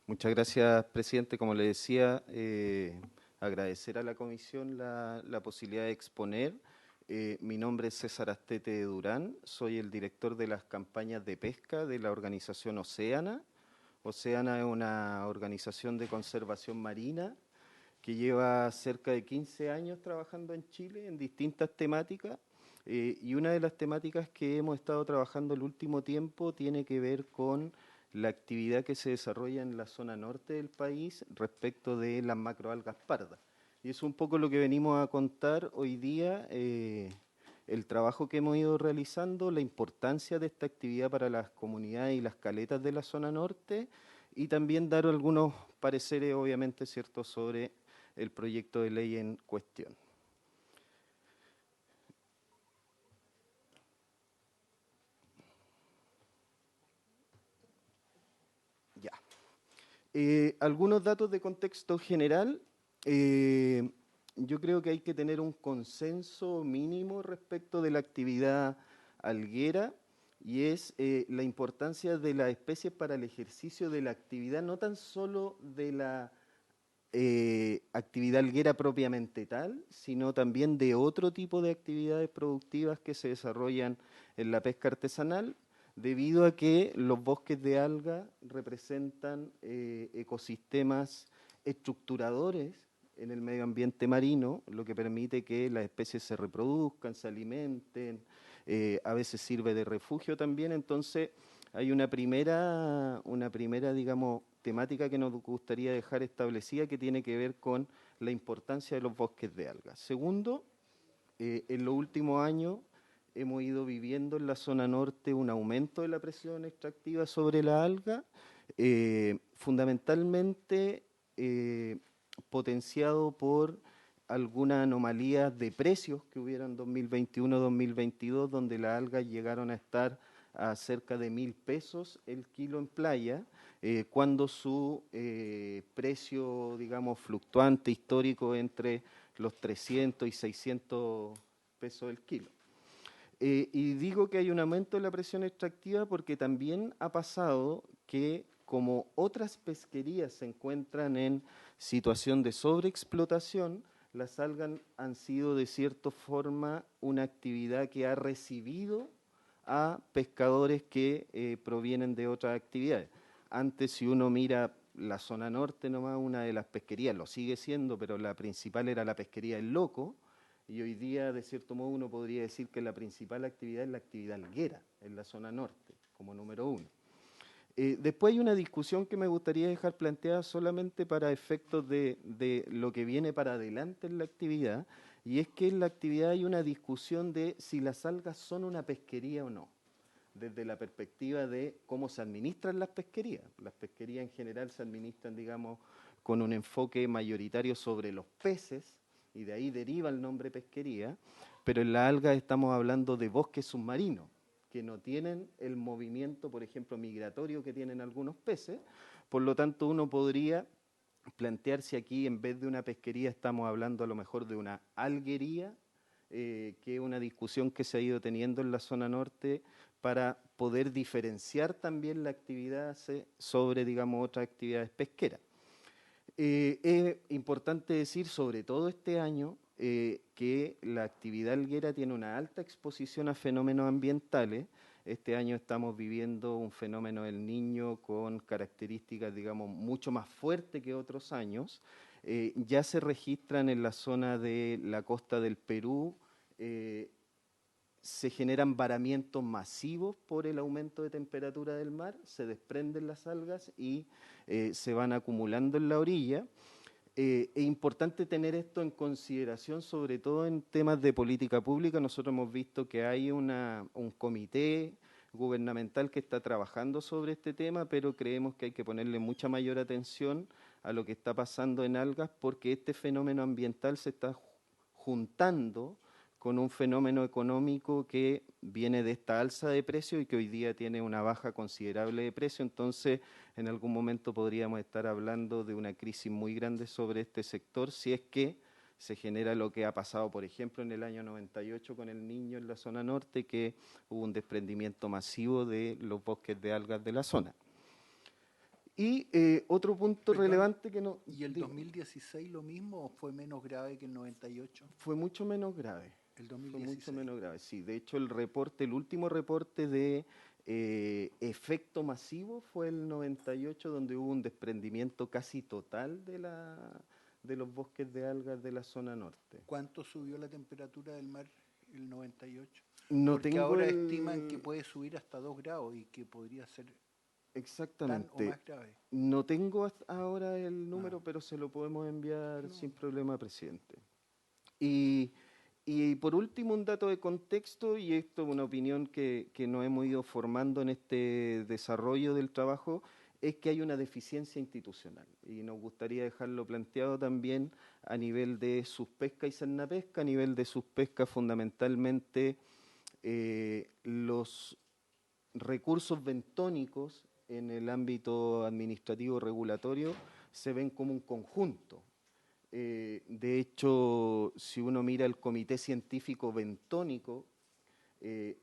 Muchas gracias, presidente. Como le decía, agradecer a la comisión la posibilidad de exponer. Mi nombre es César Astete Durán, soy el director de las campañas de pesca de la organización Océana. Océana es una organización de conservación marina que lleva cerca de 15 años trabajando en Chile en distintas temáticas. Y una de las temáticas que hemos estado trabajando el último tiempo tiene que ver con la actividad que se desarrolla en la zona norte del país respecto de las macroalgas pardas. Y es un poco lo que venimos a contar hoy día, el trabajo que hemos ido realizando, la importancia de esta actividad para las comunidades y las caletas de la zona norte, y también dar algunos pareceres, obviamente, ciertos sobre el proyecto de ley en cuestión. Ya. Algunos datos de contexto general. eh, yo creo que hay que tener un consenso mínimo respecto de la actividad alguera y es la importancia de las especies para el ejercicio de la actividad, no tan solo de la actividad alguera propiamente tal, sino también de otro tipo de actividades productivas que se desarrollan en la pesca artesanal, debido a que los bosques de alga representan ecosistemas estructuradores en el medio ambiente marino, lo que permite que las especies se reproduzcan, se alimenten, a veces sirve de refugio también. Entonces hay una primera, digamos, temática que nos gustaría dejar establecida, que tiene que ver con la importancia de los bosques de algas. Segundo, en los últimos años hemos ido viviendo en la zona norte un aumento de la presión extractiva sobre la alga, fundamentalmente eh, potenciado por algunas anomalías de precios que hubieron 2021-2022, donde las algas llegaron a estar a cerca de 1.000 pesos el kilo en playa, cuando su precio, digamos, fluctuante histórico entre los 300 y 600 pesos el kilo. Y digo que hay un aumento de la presión extractiva porque también ha pasado que, como otras pesquerías se encuentran en situación de sobreexplotación, las algas han sido de cierta forma una actividad que ha recibido a pescadores que provienen de otras actividades. Antes, si uno mira la zona norte nomás, una de las pesquerías, lo sigue siendo, pero la principal era la pesquería del Loco, y hoy día, de cierto modo, uno podría decir que la principal actividad es la actividad alguera en la zona norte, como número uno. Después hay una discusión que me gustaría dejar planteada solamente para efectos de lo que viene para adelante en la actividad, y es que en la actividad hay una discusión de si las algas son una pesquería o no, desde la perspectiva de cómo se administran las pesquerías. Las pesquerías en general se administran, digamos, con un enfoque mayoritario sobre los peces, y de ahí deriva el nombre pesquería, pero en la alga estamos hablando de bosques submarinos, que no tienen el movimiento, por ejemplo, migratorio que tienen algunos peces. Por lo tanto, uno podría plantearse aquí, en vez de una pesquería, estamos hablando a lo mejor de una alguería, que es una discusión que se ha ido teniendo en la zona norte para poder diferenciar también la actividad sobre, digamos, otras actividades pesqueras. Es importante decir, sobre todo este año, que la actividad alguera tiene una alta exposición a fenómenos ambientales. Este año estamos viviendo un fenómeno del Niño con características, digamos, mucho más fuertes que otros años. Ya se registran en la zona de la costa del Perú, eh, se generan varamientos masivos por el aumento de temperatura del mar, se desprenden las algas y se van acumulando en la orilla. Es importante tener esto en consideración, sobre todo en temas de política pública. Nosotros hemos visto que hay un comité gubernamental que está trabajando sobre este tema, pero creemos que hay que ponerle mucha mayor atención a lo que está pasando en algas, porque este fenómeno ambiental se está juntando con un fenómeno económico que viene de esta alza de precios y que hoy día tiene una baja considerable de precio. Entonces, en algún momento podríamos estar hablando de una crisis muy grande sobre este sector, si es que se genera lo que ha pasado, por ejemplo, en el año 98 con el Niño en la zona norte, que hubo un desprendimiento masivo de los bosques de algas de la zona. Y otro punto Perdón, relevante que no... ¿y el Digo, 2016 lo mismo o fue menos grave que el 98? fue mucho menos grave. El Fue mucho 2016. menos grave, sí. De hecho, el último reporte de efecto masivo fue el 98, donde hubo un desprendimiento casi total de los bosques de algas de la zona norte. ¿Cuánto subió la temperatura del mar el 98? No Porque tengo ahora estiman que el... puede subir hasta 2 grados y que podría ser tan o Exactamente. más grave. No tengo ahora el Ah, número, pero se lo podemos enviar no, sin problema, presidente. Y, y por último, un dato de contexto, y esto es una opinión que nos hemos ido formando en este desarrollo del trabajo, es que hay una deficiencia institucional. Y nos gustaría dejarlo planteado también a nivel de Suspesca y Cernapesca, a nivel de Suspesca fundamentalmente los recursos bentónicos en el ámbito administrativo regulatorio se ven como un conjunto. De hecho, si uno mira el Comité Científico Bentónico, eh,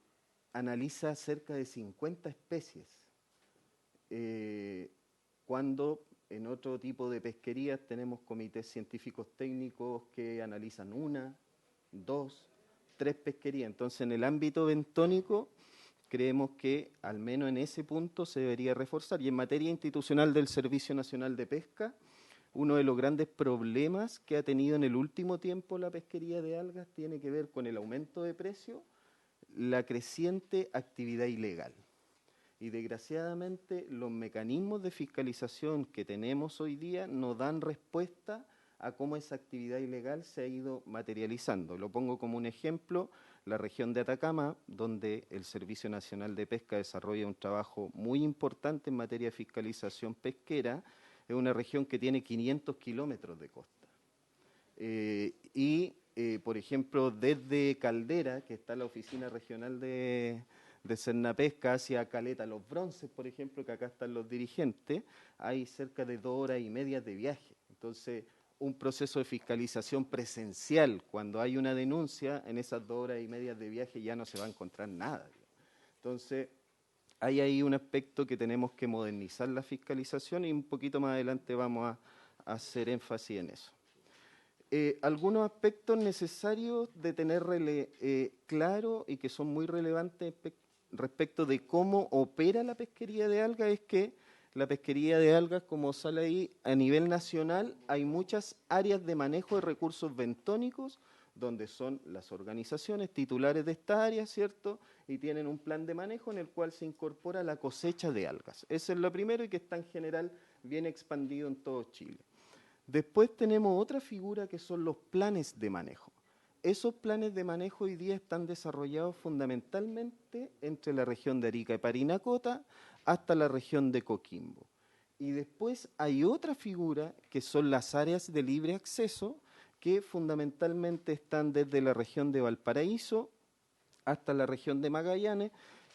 analiza cerca de 50 especies, eh, cuando en otro tipo de pesquerías tenemos comités científicos técnicos que analizan una, dos, tres pesquerías. Entonces, en el ámbito bentónico, creemos que al menos en ese punto se debería reforzar. Y en materia institucional del Servicio Nacional de Pesca, uno de los grandes problemas que ha tenido en el último tiempo la pesquería de algas tiene que ver con el aumento de precio, la creciente actividad ilegal. Y desgraciadamente los mecanismos de fiscalización que tenemos hoy día no dan respuesta a cómo esa actividad ilegal se ha ido materializando. Lo pongo como un ejemplo, la región de Atacama, donde el Servicio Nacional de Pesca desarrolla un trabajo muy importante en materia de fiscalización pesquera, es una región que tiene 500 kilómetros de costa. Por ejemplo, desde Caldera, que está la oficina regional de Cernapesca, hacia Caleta Los Bronces, por ejemplo, que acá están los dirigentes, hay cerca de 2 horas y media de viaje. Entonces, un proceso de fiscalización presencial, cuando hay una denuncia, en esas 2 horas y media de viaje ya no se va a encontrar nada. Entonces, hay ahí un aspecto que tenemos que modernizar la fiscalización y un poquito más adelante vamos a hacer énfasis en eso. Algunos aspectos necesarios de tener claro y que son muy relevantes respecto de cómo opera la pesquería de algas es que la pesquería de algas, como sale ahí, a nivel nacional hay muchas áreas de manejo de recursos bentónicos donde son las organizaciones titulares de esta área, ¿cierto? Y tienen un plan de manejo en el cual se incorpora la cosecha de algas. Eso es lo primero y que está en general bien expandido en todo Chile. Después tenemos otra figura que son los planes de manejo. Esos planes de manejo hoy día están desarrollados fundamentalmente entre la región de Arica y Parinacota hasta la región de Coquimbo. Y después hay otra figura que son las áreas de libre acceso que fundamentalmente están desde la región de Valparaíso hasta la región de Magallanes.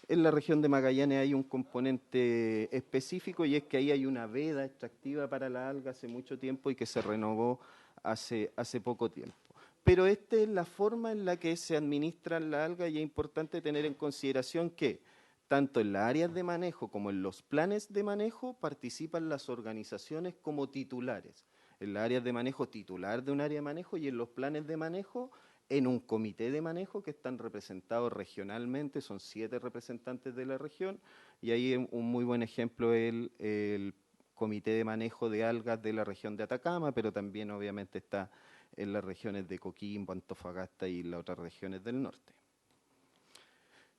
En la región de Magallanes hay un componente específico y es que ahí hay una veda extractiva para la alga hace mucho tiempo y que se renovó hace poco tiempo. Pero esta es la forma en la que se administran la alga y es importante tener en consideración que tanto en las áreas de manejo como en los planes de manejo participan las organizaciones como titulares. En las áreas de manejo titular de un área de manejo y en los planes de manejo en un comité de manejo que están representados regionalmente, son 7 representantes de la región, y ahí un muy buen ejemplo es el comité de manejo de algas de la región de Atacama, pero también obviamente está en las regiones de Coquimbo, Antofagasta y las otras regiones del norte.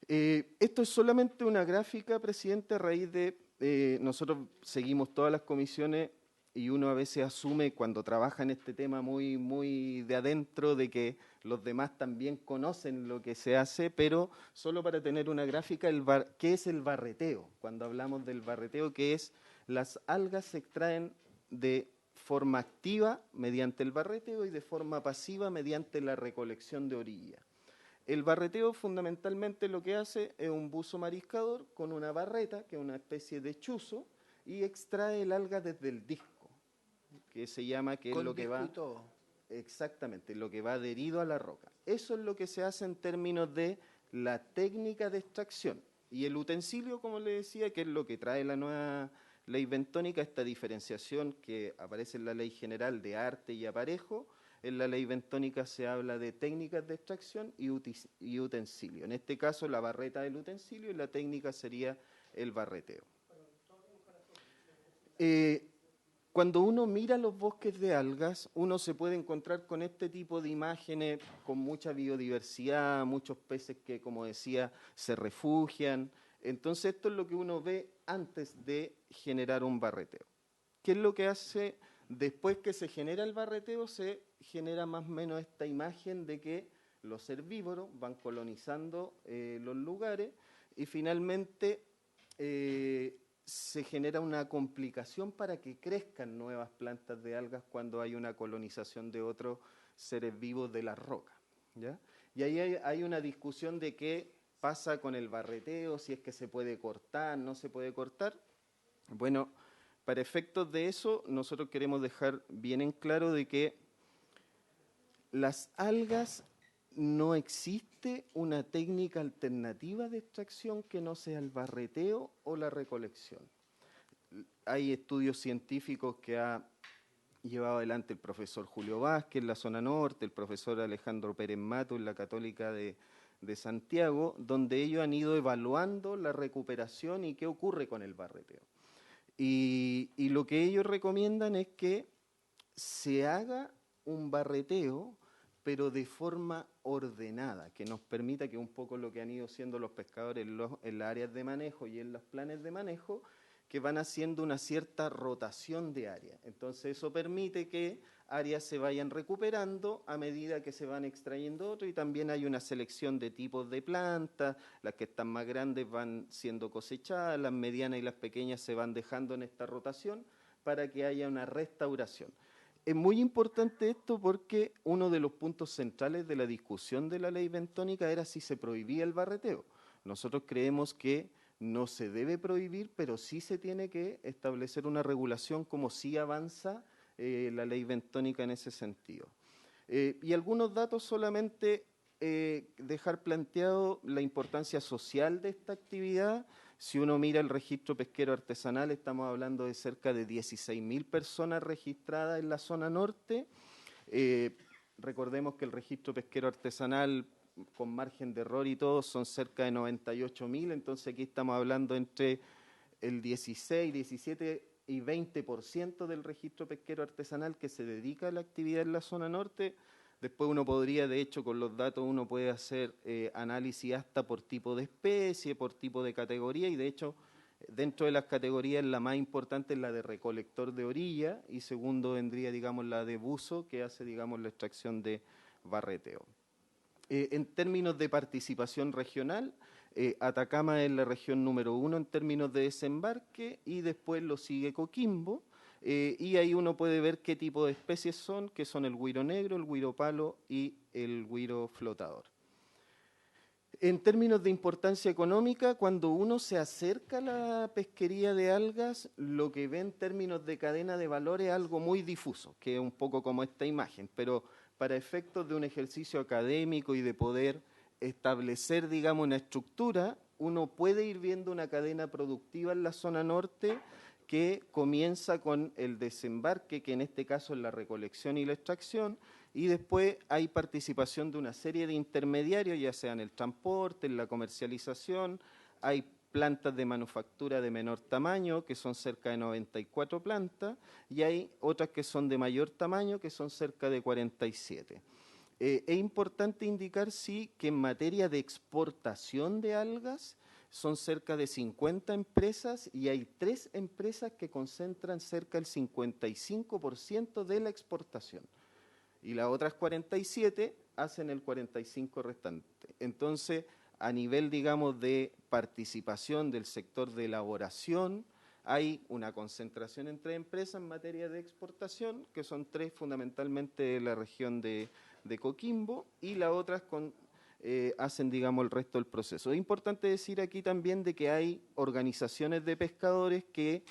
Esto es solamente una gráfica, presidente, a raíz de, nosotros seguimos todas las comisiones y uno a veces asume cuando trabaja en este tema muy de adentro de que los demás también conocen lo que se hace, pero solo para tener una gráfica, ¿qué es el barreteo? Cuando hablamos del barreteo, ¿qué es? Las algas se extraen de forma activa mediante el barreteo y de forma pasiva mediante la recolección de orilla. El barreteo fundamentalmente lo que hace es un buzo mariscador con una barreta, que es una especie de chuzo, y extrae el alga desde el disco, que se llama, que es con lo que disco y va, todo. exactamente, lo que va adherido a la roca. Eso es lo que se hace en términos de la técnica de extracción. Y el utensilio, como le decía, que es lo que trae ley bentónica, esta diferenciación que aparece en la ley general de arte y aparejo. En la ley bentónica se habla de técnicas de extracción y utensilio. En este caso, la barreta del utensilio y la técnica sería el barreteo. Cuando uno mira los bosques de algas, uno se puede encontrar con este tipo de imágenes, con mucha biodiversidad, muchos peces que, como decía, se refugian. Entonces, esto es lo que uno ve antes de generar un barreteo. ¿Qué es lo que hace después que se genera el barreteo? Se genera más o menos esta imagen de que los herbívoros van colonizando los lugares y finalmente se genera una complicación para que crezcan nuevas plantas de algas cuando hay una colonización de otros seres vivos de la roca, ¿ya? Y ahí hay una discusión de qué pasa con el barreteo, si es que se puede cortar, no se puede cortar. Bueno, para efectos de eso, nosotros queremos dejar bien en claro de que las algas no existe una técnica alternativa de extracción que no sea el barreteo o la recolección. Hay estudios científicos que ha llevado adelante el profesor Julio Vázquez en la zona norte, el profesor Alejandro Pérez Mato en la Católica de Santiago, donde ellos han ido evaluando la recuperación y qué ocurre con el barreteo. Y lo que ellos recomiendan es que se haga un barreteo, pero de forma ordenada, que nos permita que un poco lo que han ido haciendo los pescadores en las áreas de manejo y en los planes de manejo, que van haciendo una cierta rotación de áreas. Entonces eso permite que áreas se vayan recuperando a medida que se van extrayendo otros, y también hay una selección de tipos de plantas, las que están más grandes van siendo cosechadas, las medianas y las pequeñas se van dejando en esta rotación para que haya una restauración. Es muy importante esto porque uno de los puntos centrales de la discusión de la ley bentónica era si se prohibía el barreteo. Nosotros creemos que no se debe prohibir, pero sí se tiene que establecer una regulación como sí avanza la ley bentónica en ese sentido. Y algunos datos solamente dejar planteado la importancia social de esta actividad. Si uno mira el registro pesquero artesanal, estamos hablando de cerca de 16.000 personas registradas en la zona norte. Recordemos que el registro pesquero artesanal, con margen de error y todo, son cerca de 98.000, entonces aquí estamos hablando entre el 16, 17 y 20% del registro pesquero artesanal que se dedica a la actividad en la zona norte. Después uno podría, de hecho, con los datos uno puede hacer análisis hasta por tipo de especie, por tipo de categoría, y de hecho, dentro de las categorías la más importante es la de recolector de orilla, y segundo vendría, digamos, la de buzo, que hace, digamos, la extracción de barreteo. En términos de participación regional, Atacama es la región número 1 en términos de desembarque, y después lo sigue Coquimbo, y ahí uno puede ver qué tipo de especies son, que son el güiro negro, el güiro palo y el güiro flotador. En términos de importancia económica, cuando uno se acerca a la pesquería de algas, lo que ve en términos de cadena de valor es algo muy difuso, que es un poco como esta imagen, pero para efectos de un ejercicio académico y de poder establecer, digamos, una estructura, uno puede ir viendo una cadena productiva en la zona norte que comienza con el desembarque, que en este caso es la recolección y la extracción, y después hay participación de una serie de intermediarios, ya sea en el transporte, en la comercialización, hay plantas de manufactura de menor tamaño, que son cerca de 94 plantas, y hay otras que son de mayor tamaño, que son cerca de 47. Es importante indicar, sí, que en materia de exportación de algas son cerca de 50 empresas y hay 3 empresas que concentran cerca del 55% de la exportación. Y las otras 47 hacen el 45% restante. Entonces, a nivel, digamos, de participación del sector de elaboración, hay una concentración entre empresas en materia de exportación, que son 3 fundamentalmente de la región de Coquimbo, y las otras hacen, digamos, el resto del proceso. Es importante decir aquí también de que hay organizaciones de pescadores que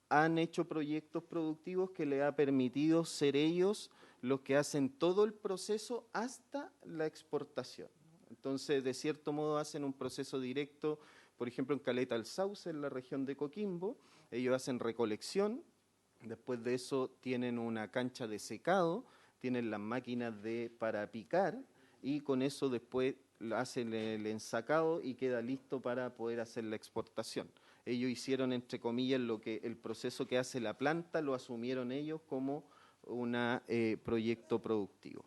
han hecho proyectos productivos que les ha permitido ser ellos los que hacen todo el proceso hasta la exportación. Entonces, de cierto modo, hacen un proceso directo, por ejemplo, en Caleta del Sauce, en la región de Coquimbo, Ellos hacen recolección, después de eso tienen una cancha de secado, tienen las máquinas para picar y con eso después hacen el ensacado y queda listo para poder hacer la exportación. Ellos hicieron, entre comillas, el proceso que hace la planta, lo asumieron ellos como un proyecto productivo.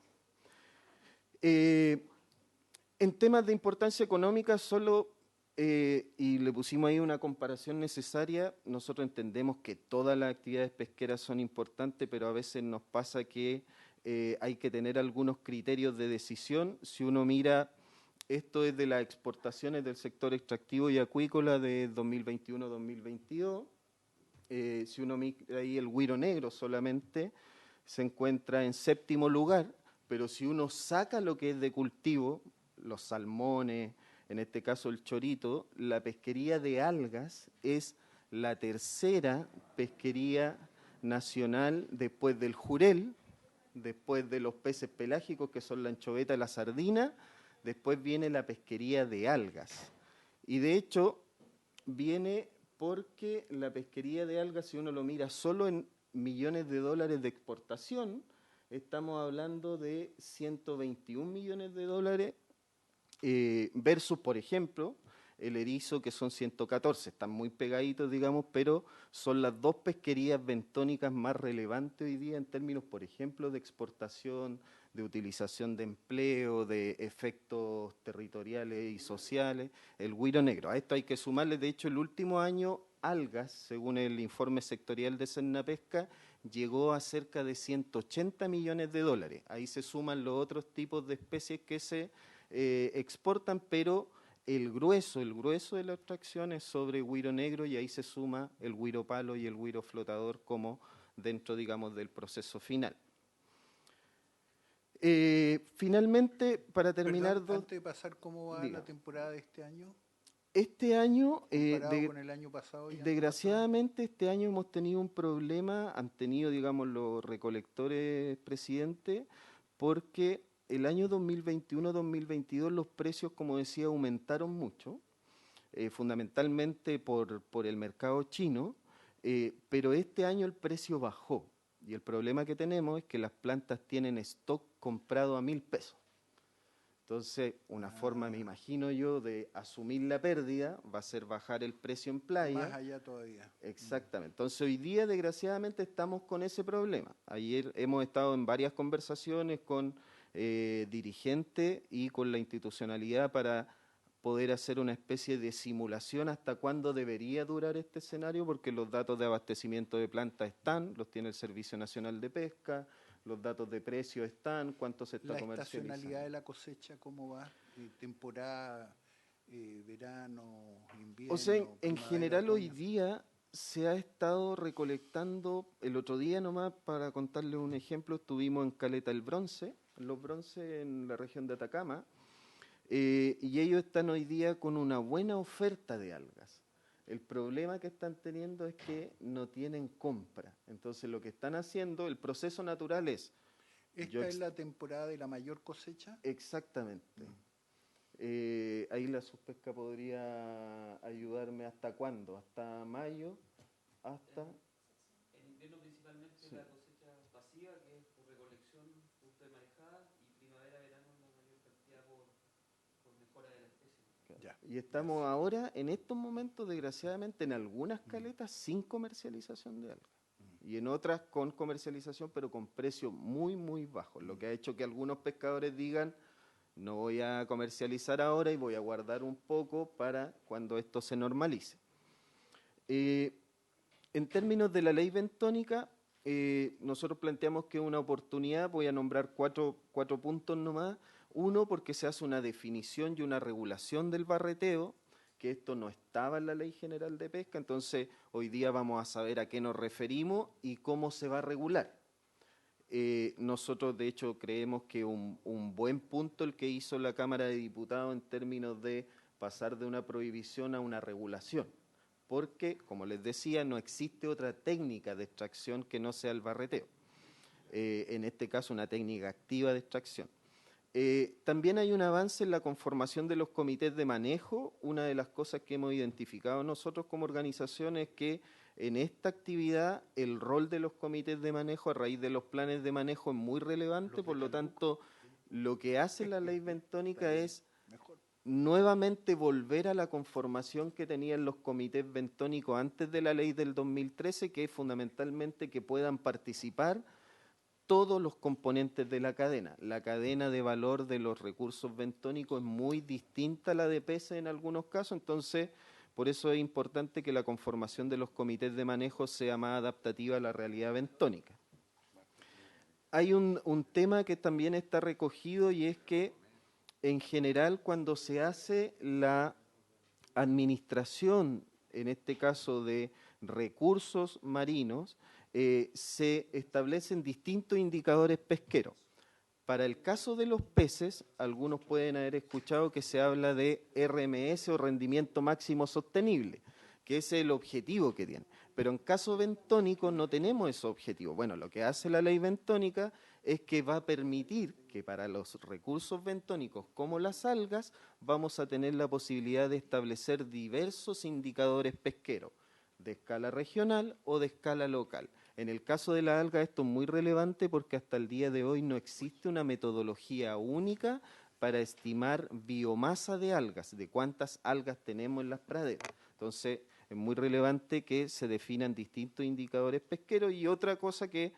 En temas de importancia económica, y le pusimos ahí una comparación necesaria, nosotros entendemos que todas las actividades pesqueras son importantes, pero a veces nos pasa que hay que tener algunos criterios de decisión. Si uno mira, esto es de las exportaciones del sector extractivo y acuícola de 2021-2022, si uno mira ahí el güiro negro solamente, se encuentra en 7º lugar, pero si uno saca lo que es de cultivo, los salmones, en este caso el chorito, la pesquería de algas es la 3ª pesquería nacional después del jurel, después de los peces pelágicos que son la anchoveta y la sardina, después viene la pesquería de algas. Y de hecho viene porque la pesquería de algas, si uno lo mira solo en millones de dólares de exportación, estamos hablando de 121 millones de dólares versus, por ejemplo, el erizo, que son 114. Están muy pegaditos, digamos, pero son las 2 pesquerías bentónicas más relevantes hoy día en términos, por ejemplo, de exportación, de utilización de empleo, de efectos territoriales y sociales, el güiro negro. A esto hay que sumarle, de hecho, el último año, algas, según el informe sectorial de Sennapesca, llegó a cerca de 180 millones de dólares. Ahí se suman los otros tipos de especies que se exportan, pero el grueso de la extracción es sobre güiro negro y ahí se suma el güiro palo y el güiro flotador como dentro, digamos, del proceso final. Finalmente, para terminar... Perdón, antes de pasar, ¿cómo va la temporada de este año? Este año, comparado con el año pasado y desgraciadamente, este año hemos tenido un problema, han tenido, digamos, los recolectores, presidente, porque el año 2021-2022 los precios, como decía, aumentaron mucho, fundamentalmente por el mercado chino, pero este año el precio bajó. Y el problema que tenemos es que las plantas tienen stock comprado a 1.000 pesos. Entonces, una forma, me imagino yo, de asumir la pérdida va a ser bajar el precio en playa. Más allá todavía. Exactamente. Entonces, hoy día, desgraciadamente, estamos con ese problema. Ayer hemos estado en varias conversaciones con dirigentes y con la institucionalidad para poder hacer una especie de simulación hasta cuándo debería durar este escenario, porque los datos de abastecimiento de plantas están, los tiene el Servicio Nacional de Pesca, los datos de precio están, cuánto se está comercializando. ¿La estacionalidad de la cosecha cómo va? ¿Temporada, verano, invierno? O sea, en general hoy día se ha estado recolectando, el otro día nomás, para contarles un ejemplo, estuvimos en Caleta el Bronce, los bronces en la región de Atacama, y ellos están hoy día con una buena oferta de algas. El problema que están teniendo es que no tienen compra. Entonces lo que están haciendo, el proceso natural es... ¿Esta es la temporada de la mayor cosecha? Exactamente. Ahí la Suspesca podría ayudarme hasta cuándo, hasta mayo, hasta... En invierno principalmente sí. La cosecha pasiva, que es por recolección justo de marejada, y primavera-verano la mayor cantidad por mejora de la especie. Ya. Y estamos ahora, en estos momentos, desgraciadamente, en algunas caletas sin comercialización de algas. Y en otras con comercialización, pero con precios muy, muy bajos. Lo que ha hecho que algunos pescadores digan, no voy a comercializar ahora y voy a guardar un poco para cuando esto se normalice. En términos de la ley bentónica, nosotros planteamos que es una oportunidad, voy a nombrar cuatro puntos nomás. Uno, porque se hace una definición y una regulación del barreteo, que esto no estaba en la Ley General de Pesca, entonces hoy día vamos a saber a qué nos referimos y cómo se va a regular. Nosotros, de hecho, creemos que un buen punto el que hizo la Cámara de Diputados en términos de pasar de una prohibición a una regulación, porque, como les decía, no existe otra técnica de extracción que no sea el barreteo. En este caso, una técnica activa de extracción. También hay un avance en la conformación de los comités de manejo. Una de las cosas que hemos identificado nosotros como organización es que en esta actividad el rol de los comités de manejo a raíz de los planes de manejo es muy relevante, por lo tanto, lo que hace la ley bentónica es Mejor. nuevamente volver a la conformación que tenían los comités bentónicos antes de la ley del 2013, que es fundamentalmente que puedan participar todos los componentes de la cadena. La cadena de valor de los recursos bentónicos es muy distinta a la de peces en algunos casos, entonces por eso es importante que la conformación de los comités de manejo sea más adaptativa a la realidad bentónica. Hay un tema que también está recogido y es que en general cuando se hace la administración, en este caso de recursos marinos, se establecen distintos indicadores pesqueros. Para el caso de los peces, algunos pueden haber escuchado que se habla de RMS o rendimiento máximo sostenible, que ese es el objetivo que tiene. Pero en caso bentónico no tenemos ese objetivo. Bueno, lo que hace la ley bentónica es que va a permitir que para los recursos bentónicos como las algas vamos a tener la posibilidad de establecer diversos indicadores pesqueros de escala regional o de escala local. En el caso de la alga esto es muy relevante porque hasta el día de hoy no existe una metodología única para estimar biomasa de algas, de cuántas algas tenemos en las praderas. Entonces es muy relevante que se definan distintos indicadores pesqueros y otra cosa que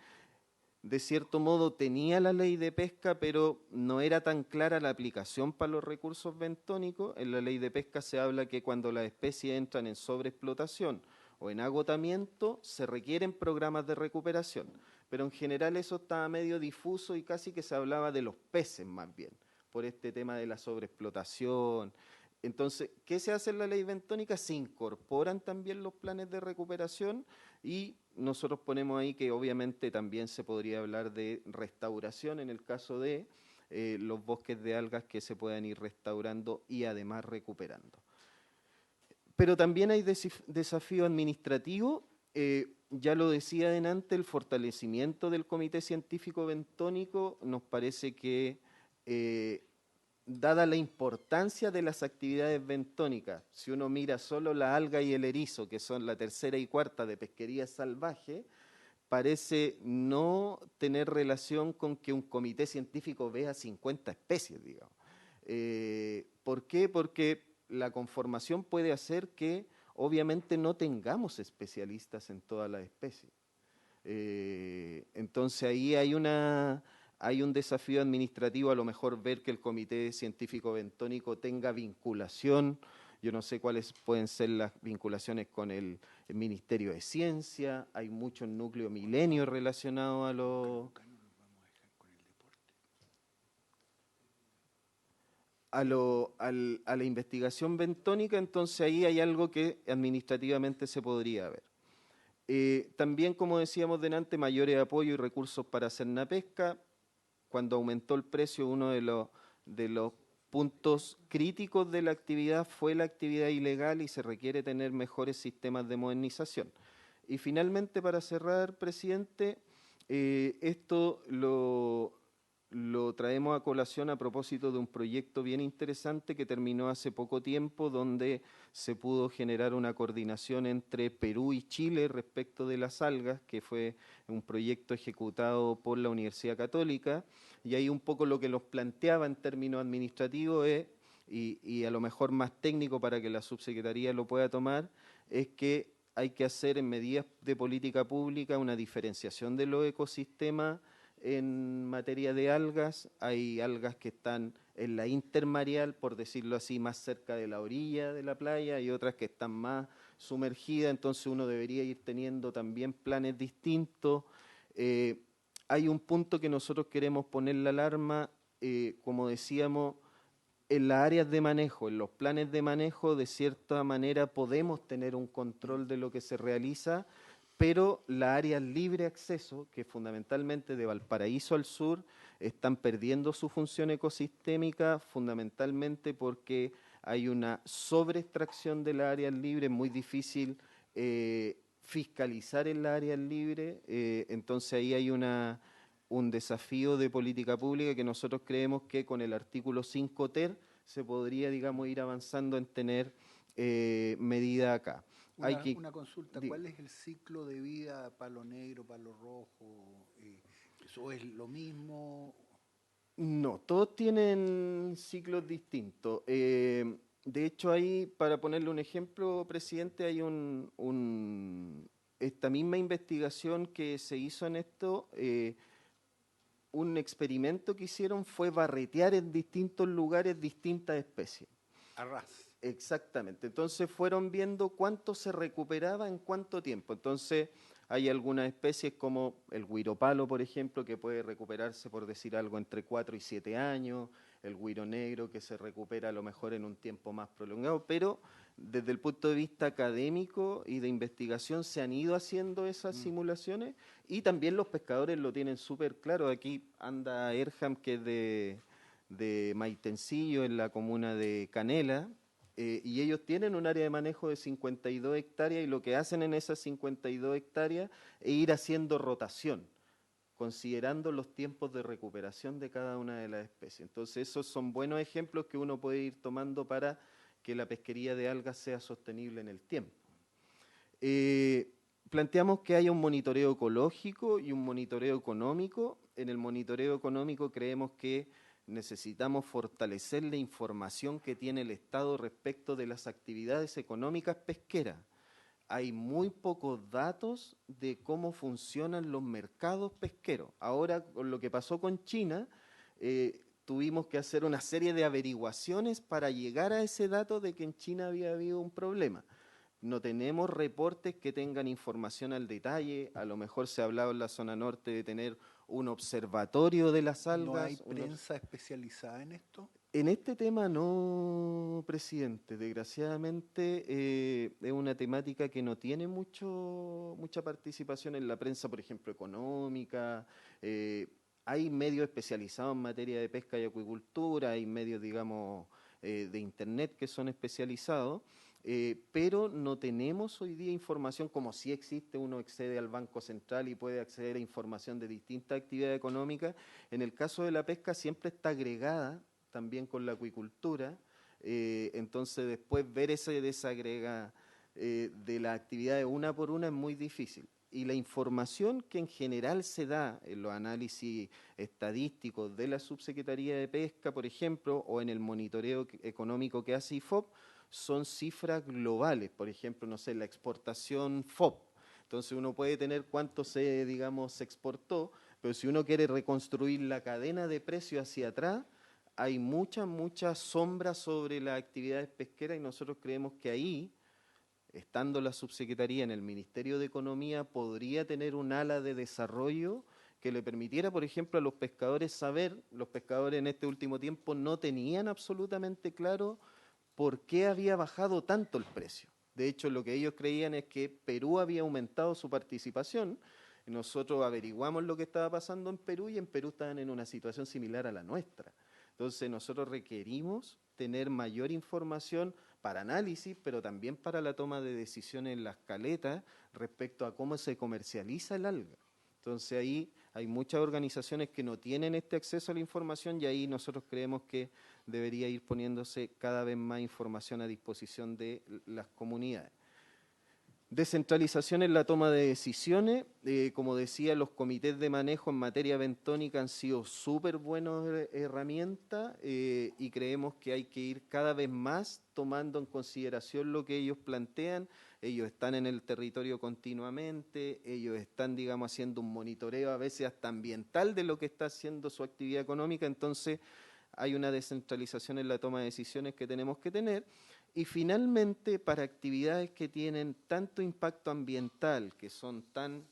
de cierto modo tenía la ley de pesca, pero no era tan clara la aplicación para los recursos bentónicos. En la ley de pesca se habla que cuando las especies entran en sobreexplotación o en agotamiento, se requieren programas de recuperación. Pero en general eso estaba medio difuso y casi que se hablaba de los peces más bien, por este tema de la sobreexplotación. Entonces, ¿qué se hace en la ley bentónica? Se incorporan también los planes de recuperación y nosotros ponemos ahí que obviamente también se podría hablar de restauración en el caso de los bosques de algas que se puedan ir restaurando y además recuperando. Pero también hay desafío administrativo, ya lo decía delante, el fortalecimiento del Comité Científico Bentónico nos parece que dada la importancia de las actividades bentónicas, si uno mira solo la alga y el erizo, que son la tercera y cuarta de pesquería salvaje, parece no tener relación con que un comité científico vea 50 especies, digamos. ¿Por qué? Porque la conformación puede hacer que obviamente no tengamos especialistas en todas las especies. Entonces ahí hay un desafío administrativo, a lo mejor ver que el Comité Científico Bentónico tenga vinculación. Yo no sé cuáles pueden ser las vinculaciones con el Ministerio de Ciencia, hay muchos núcleos milenios relacionados a los... A la investigación bentónica, entonces ahí hay algo que administrativamente se podría ver. También, como decíamos delante, mayores apoyos y recursos para hacer la pesca. Cuando aumentó el precio, uno de los puntos críticos de la actividad fue la actividad ilegal y se requiere tener mejores sistemas de modernización. Y finalmente, para cerrar, presidente, esto lo traemos a colación a propósito de un proyecto bien interesante que terminó hace poco tiempo, donde se pudo generar una coordinación entre Perú y Chile respecto de las algas, que fue un proyecto ejecutado por la Universidad Católica, y ahí un poco lo que los planteaba en términos administrativos es, y a lo mejor más técnico para que la subsecretaría lo pueda tomar, es que hay que hacer en medidas de política pública una diferenciación de los ecosistemas en materia de algas. Hay algas que están en la intermareal, por decirlo así, más cerca de la orilla de la playa, y otras que están más sumergidas, entonces uno debería ir teniendo también planes distintos. Hay un punto que nosotros queremos poner la alarma, como decíamos, en las áreas de manejo, en los planes de manejo, de cierta manera podemos tener un control de lo que se realiza, pero las áreas libre acceso, que fundamentalmente de Valparaíso al sur, están perdiendo su función ecosistémica, fundamentalmente porque hay una sobreextracción de las áreas libres, muy difícil fiscalizar en las áreas libres, entonces ahí hay un desafío de política pública que nosotros creemos que con el artículo 5 ter se podría, digamos, ir avanzando en tener medida acá. hay que... Una consulta, diga. ¿cuál es el ciclo de vida palo negro, palo rojo? ¿Eso es lo mismo? No, todos tienen ciclos distintos. De hecho, ahí, para ponerle un ejemplo, presidente, hay esta misma investigación que se hizo en esto, un experimento que hicieron fue barretear en distintos lugares distintas especies. Arras. Exactamente. Entonces fueron viendo cuánto se recuperaba en cuánto tiempo. Entonces hay algunas especies como el güiropalo, por ejemplo, que puede recuperarse, por decir algo, entre 4 y 7 años, el güiro negro que se recupera a lo mejor en un tiempo más prolongado, pero desde el punto de vista académico y de investigación se han ido haciendo esas simulaciones y también los pescadores lo tienen súper claro. Aquí anda Erham, que es de Maitencillo, en la comuna de Canela, y ellos tienen un área de manejo de 52 hectáreas y lo que hacen en esas 52 hectáreas es ir haciendo rotación, considerando los tiempos de recuperación de cada una de las especies. Entonces esos son buenos ejemplos que uno puede ir tomando para que la pesquería de algas sea sostenible en el tiempo. Planteamos que haya un monitoreo ecológico y un monitoreo económico. En el monitoreo económico creemos que necesitamos fortalecer la información que tiene el Estado respecto de las actividades económicas pesqueras. Hay muy pocos datos de cómo funcionan los mercados pesqueros. Ahora, con lo que pasó con China, tuvimos que hacer una serie de averiguaciones para llegar a ese dato de que en China había habido un problema. No tenemos reportes que tengan información al detalle. A lo mejor se ha hablado en la zona norte de tener un observatorio de las ¿No hay algas. prensa especializada en esto? En este tema no, presidente. Desgraciadamente es una temática que no tiene mucha participación en la prensa, por ejemplo, económica. Hay medios especializados en materia de pesca y acuicultura, hay medios, digamos, de internet que son especializados, pero no tenemos hoy día información como si existe. Uno accede al Banco Central y puede acceder a información de distintas actividades económicas. En el caso de la pesca siempre está agregada también con la acuicultura, entonces después ver ese desagrega de las actividades una por una es muy difícil. Y la información que en general se da en los análisis estadísticos de la Subsecretaría de Pesca, por ejemplo, o en el monitoreo económico que hace IFOP, son cifras globales. Por ejemplo, no sé, la exportación FOP. Entonces uno puede tener cuánto digamos, se exportó, pero si uno quiere reconstruir la cadena de precio hacia atrás, hay mucha sombra sobre las actividades pesqueras y nosotros creemos que ahí, estando la subsecretaría en el Ministerio de Economía, podría tener un ala de desarrollo que le permitiera, por ejemplo, a los pescadores saber. Los pescadores en este último tiempo no tenían absolutamente claro por qué había bajado tanto el precio. De hecho, lo que ellos creían es que Perú había aumentado su participación. Nosotros averiguamos lo que estaba pasando en Perú y en Perú estaban en una situación similar a la nuestra. Entonces nosotros requerimos tener mayor información para análisis, pero también para la toma de decisiones en las caletas respecto a cómo se comercializa el alga. Entonces ahí hay muchas organizaciones que no tienen este acceso a la información y ahí nosotros creemos que debería ir poniéndose cada vez más información a disposición de las comunidades. Descentralización en la toma de decisiones. Como decía, los comités de manejo en materia bentónica han sido súper buenas herramientas y creemos que hay que ir cada vez más tomando en consideración lo que ellos plantean. Ellos están en el territorio continuamente, ellos están, digamos, haciendo un monitoreo a veces hasta ambiental de lo que está haciendo su actividad económica. Entonces hay una descentralización en la toma de decisiones que tenemos que tener. Y finalmente, para actividades que tienen tanto impacto ambiental, que son tan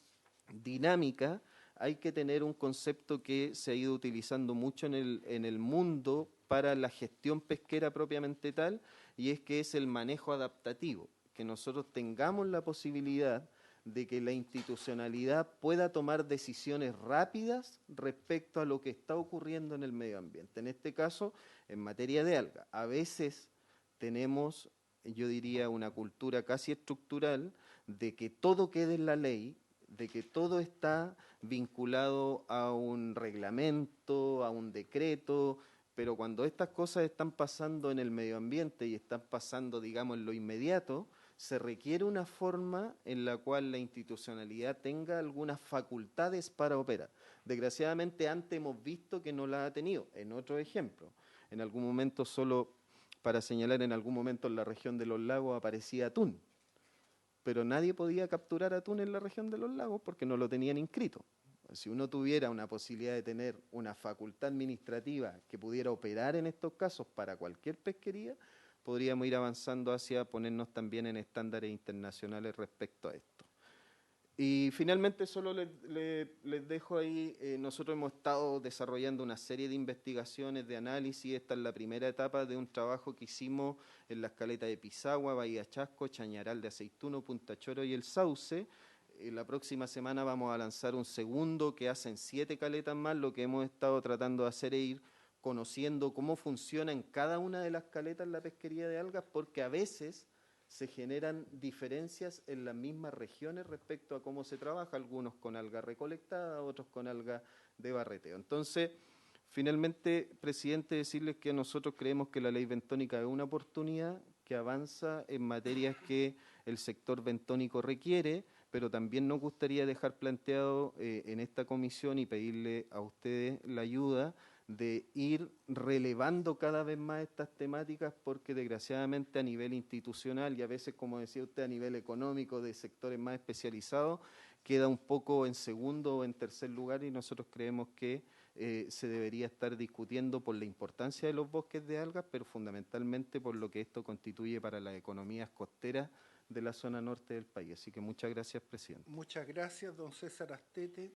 dinámicas, hay que tener un concepto que se ha ido utilizando mucho en el mundo para la gestión pesquera propiamente tal, y es que es el manejo adaptativo, que nosotros tengamos la posibilidad de que la institucionalidad pueda tomar decisiones rápidas respecto a lo que está ocurriendo en el medio ambiente. En este caso, en materia de alga, a veces tenemos, yo diría, una cultura casi estructural de que todo quede en la ley, de que todo está vinculado a un reglamento, a un decreto, pero cuando estas cosas están pasando en el medio ambiente y están pasando, digamos, en lo inmediato, se requiere una forma en la cual la institucionalidad tenga algunas facultades para operar. Desgraciadamente antes hemos visto que no la ha tenido. En otro ejemplo, en algún momento, solo para señalar, en algún momento en la región de los lagos aparecía atún, pero nadie podía capturar atún en la región de los lagos porque no lo tenían inscrito. Si uno tuviera una posibilidad de tener una facultad administrativa que pudiera operar en estos casos para cualquier pesquería, podríamos ir avanzando hacia ponernos también en estándares internacionales respecto a esto. Y finalmente solo les dejo ahí, nosotros hemos estado desarrollando una serie de investigaciones, de análisis. Esta es la primera etapa de un trabajo que hicimos en las caletas de Pisagua, Bahía Chasco, Chañaral de Aceituno, Punta Choro y El Sauce. La próxima semana vamos a lanzar un segundo que hacen 7 caletas más. Lo que hemos estado tratando de hacer es ir conociendo cómo funciona en cada una de las caletas la pesquería de algas, porque a veces se generan diferencias en las mismas regiones respecto a cómo se trabaja, algunos con alga recolectada, otros con alga de barreteo. Entonces, finalmente, presidente, decirles que nosotros creemos que la ley bentónica es una oportunidad que avanza en materias que el sector bentónico requiere, pero también nos gustaría dejar planteado en esta comisión y pedirle a ustedes la ayuda de ir relevando cada vez más estas temáticas, porque desgraciadamente a nivel institucional y a veces, como decía usted, a nivel económico de sectores más especializados, queda un poco en segundo o en tercer lugar, y nosotros creemos que se debería estar discutiendo por la importancia de los bosques de algas, pero fundamentalmente por lo que esto constituye para las economías costeras de la zona norte del país. Así que muchas gracias, presidente. Muchas gracias, don César Astete.